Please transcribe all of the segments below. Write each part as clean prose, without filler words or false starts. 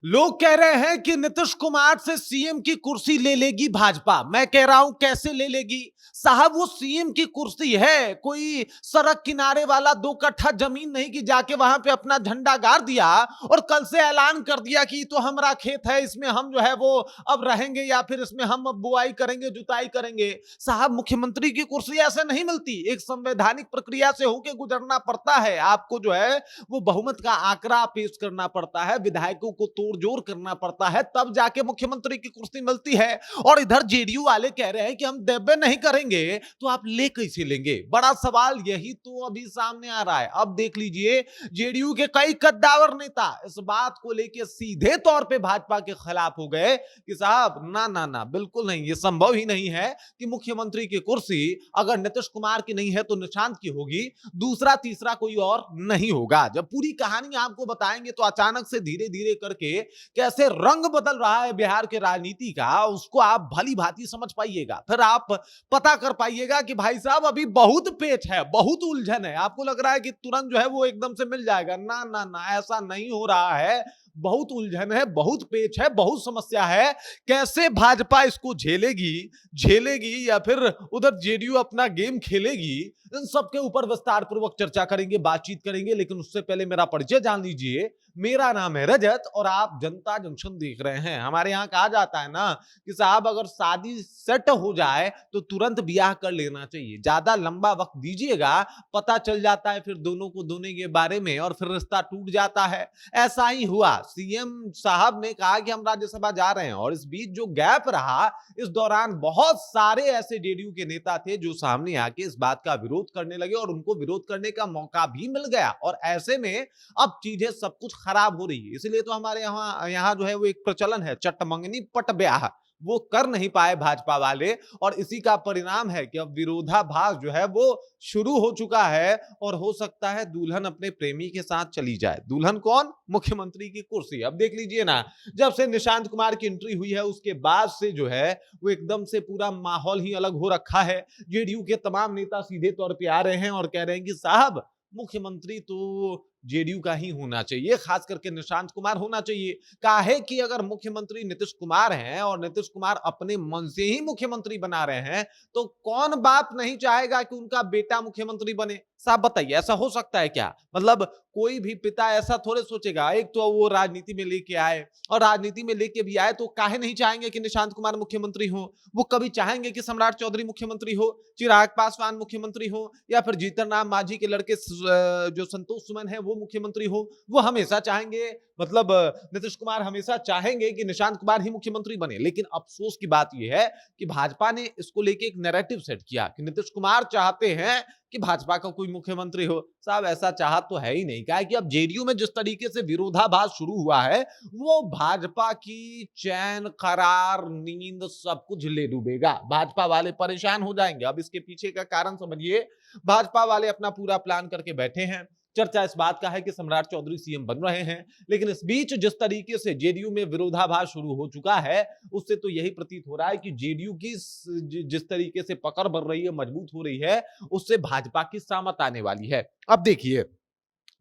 लोग कह रहे हैं कि नीतीश कुमार से सीएम की कुर्सी ले लेगी भाजपा। मैं कह रहा हूं कैसे ले लेगी साहब, वो सीएम की कुर्सी है, कोई सड़क किनारे वाला 2 कट्ठा जमीन नहीं कि जाके वहां पे अपना झंडा गाड़ दिया और कल से ऐलान कर दिया कि तो हमारा खेत है, इसमें हम जो है वो अब रहेंगे या फिर इसमें हम अब बुआई करेंगे, जुताई करेंगे। साहब, मुख्यमंत्री की कुर्सी ऐसे नहीं मिलती, एक संवैधानिक प्रक्रिया से होके गुजरना पड़ता है। आपको जो है वो बहुमत का आंकड़ा पेश करना पड़ता है, विधायकों को तोड़ जोड़ करना पड़ता है, तब जाके मुख्यमंत्री की कुर्सी मिलती है। और इधर जेडीयू वाले कह रहे हैं कि हम देबे नहीं करेंगे, तो आप ले कैसे लेंगे? बड़ा सवाल यही तो अभी सामने आ रहा है। अब देख लीजिए, जेडीयू के कई कद्दावर नेता इस बात को लेकर सीधे तौर पे भाजपा के खिलाफ हो गए कि साहब ना ना ना, बिल्कुल नहीं, ये संभव ही नहीं है कि मुख्यमंत्री की कुर्सी अगर नीतीश कुमार की नहीं है तो निशांत की होगी, दूसरा तीसरा कोई और नहीं होगा। जब पूरी कहानी आपको बताएंगे तो अचानक से धीरे धीरे करके कैसे रंग बदल रहा है बिहार के राजनीति का, उसको आप भली भांति समझ पाइएगा। फिर आप पता कर पाइएगा कि भाई साहब अभी बहुत पेच है, बहुत उलझन है। आपको लग रहा है कि तुरंत जो है वो एकदम से मिल जाएगा, ना ना ना, ऐसा नहीं हो रहा है। बहुत उलझन है, बहुत पेच है, बहुत समस्या है। कैसे भाजपा इसको झेलेगी झेलेगी या फिर उधर जेडीयू अपना गेम खेलेगी, इन सब के ऊपर विस्तार पूर्वक चर्चा करेंगे, बातचीत करेंगे। लेकिन उससे पहले मेरा परिचय जान लीजिए। मेरा नाम है रजत और आप जनता जंक्शन देख रहे हैं। हमारे यहाँ कहा जाता है ना कि साहब अगर शादी सेट हो जाए तो तुरंत ब्याह कर लेना चाहिए, ज्यादा लंबा वक्त दीजिएगा पता चल जाता है फिर दोनों को दोनों के बारे में और फिर रिश्ता टूट जाता है। ऐसा ही हुआ, सीएम साहब ने कहा कि हम राज्यसभा जा रहे हैं और इस बीच जो गैप रहा, इस दौरान बहुत सारे ऐसे जेडीयू के नेता थे जो सामने आके इस बात का विरोध करने लगे और उनको विरोध करने का मौका भी मिल गया। और ऐसे में अब चीजें सब कुछ खराब हो रही है। इसलिए तो हमारे यहाँ यहाँ जो है वो एक प्रचलन है, चट मंगनी पट ब्याह, वो कर नहीं पाए भाजपा वाले। और इसी का परिणाम है कि अब विरोधाभास जो है वो शुरू हो चुका है और हो सकता है दुल्हन अपने प्रेमी के साथ चली जाए। दुल्हन कौन? मुख्यमंत्री की कुर्सी। अब देख लीजिए ना, जब से निशांत कुमार की एंट्री हुई है उसके बाद से जो है वो एकदम से पूरा माहौल ही अलग हो रखा है। जेडीयू के तमाम नेता सीधे तौर पे आ रहे हैं और कह रहे हैं कि साहब मुख्यमंत्री तो जेडीयू का ही होना चाहिए, खास करके निशांत कुमार होना चाहिए। काहे कि अगर मुख्यमंत्री नीतीश कुमार हैं और नीतीश कुमार अपने मन से ही मुख्यमंत्री बना रहे हैं, तो कौन बाप नहीं चाहेगा कि उनका बेटा मुख्यमंत्री बने? साहब बताइए, ऐसा हो सकता है क्या? मतलब कोई भी पिता ऐसा थोड़े सोचेगा। एक तो वो राजनीति में लेके आए और राजनीति में लेके भी आए तो काहे नहीं चाहेंगे कि निशांत कुमार मुख्यमंत्री हो? वो कभी चाहेंगे कि सम्राट चौधरी मुख्यमंत्री हो, चिराग पासवान मुख्यमंत्री हो, या फिर जीतन राम मांझी के लड़के जो संतोष सुमन है वो मुख्यमंत्री हो? वो हमेशा चाहेंगे, मतलब नीतीश कुमार हमेशा चाहेंगे कि निशांत कुमार ही मुख्यमंत्री बने। लेकिन अफसोस की बात यह है कि भाजपा ने इसको लेके एक नैरेटिव सेट किया कि नीतीश कुमार चाहते हैं कि भाजपा का कोई मुख्यमंत्री हो। साहब ऐसा चाहत तो है ही नहीं। क्या है कि अब जेडीयू में जिस तरीके से विरोधाभास शुरू हुआ है वो भाजपा की चैन, करार, नींद सब कुछ ले डूबेगा। भाजपा वाले परेशान हो जाएंगे। अब इसके पीछे का कारण समझिए। भाजपा वाले अपना पूरा प्लान करके बैठे हैं। चर्चा इस बात का है कि सम्राट चौधरी सीएम बन रहे हैं, लेकिन इस बीच जिस तरीके से जेडीयू में विरोधाभास शुरू हो चुका है उससे तो यही प्रतीत हो रहा है कि जेडीयू की जिस तरीके से पकड़ बढ़ रही है, मजबूत हो रही है, उससे भाजपा की सामत आने वाली है। अब देखिए,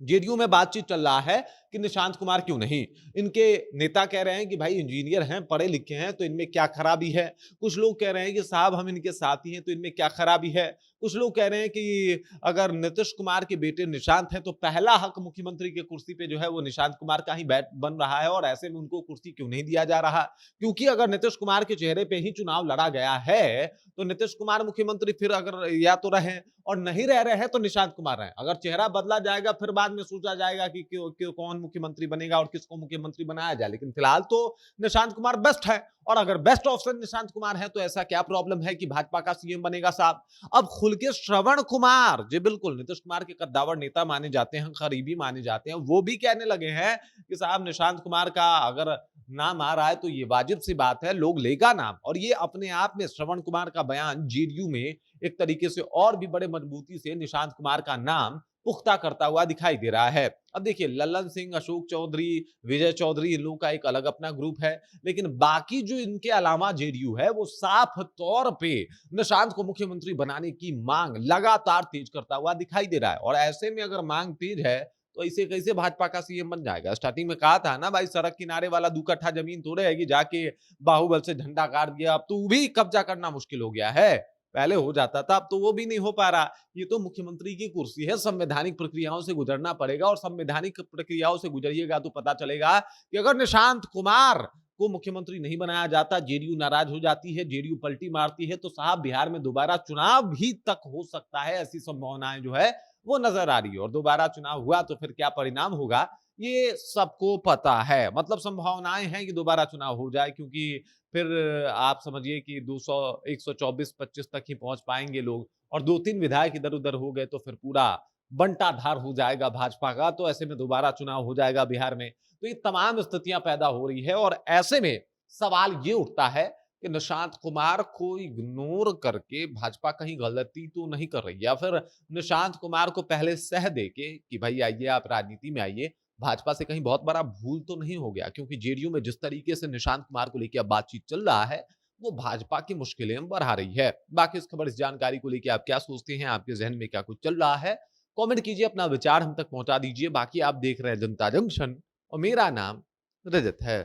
जेडीयू में बातचीत चल रहा है कि निशांत कुमार क्यों नहीं। इनके नेता कह रहे हैं कि भाई इंजीनियर हैं, पढ़े लिखे हैं, तो इनमें क्या खराबी है। कुछ लोग कह रहे हैं कि साहब हम इनके साथी हैं तो इनमें क्या खराबी है। कुछ लोग कह रहे हैं कि अगर नीतीश कुमार के बेटे निशांत हैं तो पहला हक मुख्यमंत्री की कुर्सी पे जो है वो निशांत कुमार का ही बैठ बन रहा है और ऐसे में उनको कुर्सी क्यों नहीं दिया जा रहा। क्योंकि अगर नीतीश कुमार के चेहरे पे ही चुनाव लड़ा गया है तो नीतीश कुमार मुख्यमंत्री फिर अगर या तो रहे और नहीं रह रहे हैं तो निशांत कुमार रहे। अगर चेहरा बदला जाएगा फिर बाद में सोचा जाएगा कि कौन मुख्यमंत्री बनेगा और किसको मुख्यमंत्री बनाया जाए। लेकिन फिलहाल तो निशांत कुमार बेस्ट है और अगर बेस्ट ऑप्शन निशांत कुमार है तो ऐसा क्या प्रॉब्लम है कि भाजपा का सीएम बनेगा साहब। अब खुल के श्रवण कुमार, जी बिल्कुल नीतीश कुमार के कद्दावर नेता माने जाते हैं, करीबी माने जाते हैं, वो भी कहने लगे हैं कि साहब निशांत कुमार का अगर नाम आ रहा है तो ये वाजिब सी बात है, लोग लेगा नाम। और ये अपने आप में श्रवण कुमार का बयान जेडीयू में एक तरीके से और भी बड़े मजबूती से निशांत कुमार का नाम पुख्ता करता हुआ दिखाई दे रहा है। अब देखिए, लल्लन सिंह, अशोक चौधरी, विजय चौधरी, इन लोगों का एक अलग अपना ग्रुप है, लेकिन बाकी जो इनके अलावा जेडीयू है वो साफ तौर पे निशांत को मुख्यमंत्री बनाने की मांग लगातार तेज करता हुआ दिखाई दे रहा है। और ऐसे में अगर मांग तेज है तो ऐसे कैसे भाजपा का सीएम बन जाएगा? स्टार्टिंग में कहा था ना भाई, सड़क किनारे वाला 2 कट्ठा जमीन थोड़े है कि जाके बाहुबल से झंडा गाड़ दिया, अब तो वो भी कब्जा करना मुश्किल हो गया है। पहले हो जाता था, अब तो वो भी नहीं हो पा रहा। ये तो मुख्यमंत्री की कुर्सी है, संवैधानिक प्रक्रियाओं से गुजरना पड़ेगा, और संवैधानिक प्रक्रियाओं से गुजरिएगा तो पता चलेगा कि अगर निशांत कुमार को मुख्यमंत्री नहीं बनाया जाता, जेडीयू नाराज हो जाती है, जेडीयू पलटी मारती है, तो साहब बिहार में दोबारा चुनाव भी तक हो सकता है। ऐसी संभावनाएं जो है वो नजर आ रही है, और दोबारा चुनाव हुआ तो फिर क्या परिणाम होगा ये सबको पता है। मतलब संभावनाएं हैं कि दोबारा चुनाव हो जाए, क्योंकि फिर आप समझिए कि 200 124-25 तक ही पहुंच पाएंगे लोग, और 2-3 विधायक इधर उधर हो गए तो फिर पूरा बंटाधार हो जाएगा भाजपा का। तो ऐसे में दोबारा चुनाव हो जाएगा बिहार में। तो ये तमाम स्थितियां पैदा हो रही है, और ऐसे में सवाल ये उठता है कि निशांत कुमार को इग्नोर करके भाजपा कहीं गलती तो नहीं कर रही है, या फिर निशांत कुमार को पहले सह दे के कि भाई आइए, आप राजनीति में आइए, भाजपा से कहीं बहुत बड़ा भूल तो नहीं हो गया? क्योंकि जेडीयू में जिस तरीके से निशांत कुमार को लेकर अब बातचीत चल रहा है, वो भाजपा की मुश्किलें बढ़ा रही है। बाकी इस खबर, इस जानकारी को लेकर आप क्या सोचते हैं? आपके जहन में क्या कुछ चल रहा है? कमेंट कीजिए, अपना विचार हम तक पहुंचा दीजिए। बाकी आप देख रहे हैं जनता जंक्शन, और मेरा नाम रजत है।